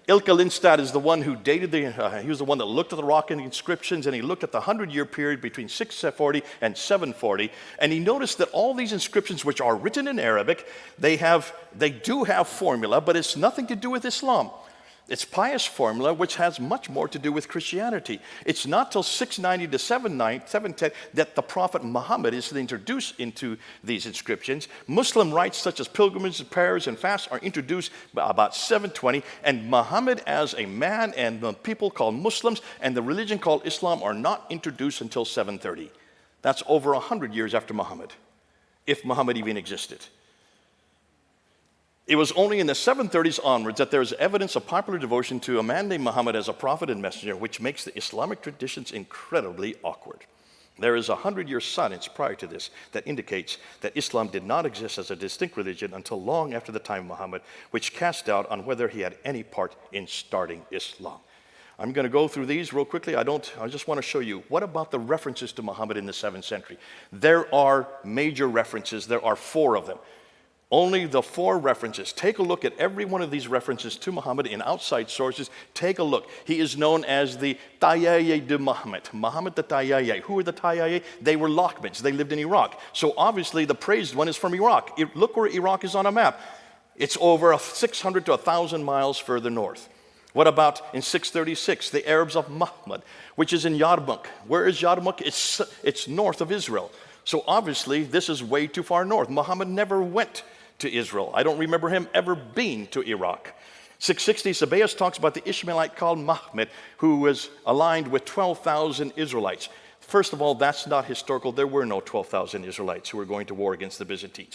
Ilka Lindstad is the one who dated he was the one that looked at the rock and the inscriptions, and he looked at the 100-year period between 640 and 740, and he noticed that all these inscriptions, which are written in Arabic, they do have formula, but it's nothing to do with Islam. It's pious formula, which has much more to do with Christianity. It's not till 690 to 710 that the Prophet Muhammad is introduced into these inscriptions. Muslim rites such as pilgrimages, prayers, and fasts are introduced about 720, and Muhammad as a man and the people called Muslims and the religion called Islam are not introduced until 730. That's over 100 years after Muhammad, if Muhammad even existed. It was only in the 730s onwards that there is evidence of popular devotion to a man named Muhammad as a prophet and messenger, which makes the Islamic traditions incredibly awkward. There is a 100-year silence prior to this that indicates that Islam did not exist as a distinct religion until long after the time of Muhammad, which cast doubt on whether he had any part in starting Islam. I'm going to go through these real quickly. I just want to show you, what about the references to Muhammad in the 7th century? There are major references. There are 4 of them. Only the 4 references. Take a look at every one of these references to Muhammad in outside sources. Take a look. He is known as the Tayyaye de Muhammad. Muhammad the Tayyaye. Who are the Tayyaye? They were Lockmans. They lived in Iraq. So obviously the praised one is from Iraq. Look where Iraq is on a map. It's over 600 to 1,000 miles further north. What about in 636, the Arabs of Muhammad, which is in Yarmouk. Where is Yarmouk? It's north of Israel. So obviously this is way too far north. Muhammad never went to Israel. I don't remember him ever being to Iraq. 660, Sabaeus talks about the Ishmaelite called Mahmed, who was aligned with 12,000 Israelites. First of all, that's not historical. There were no 12,000 Israelites who were going to war against the Byzantines.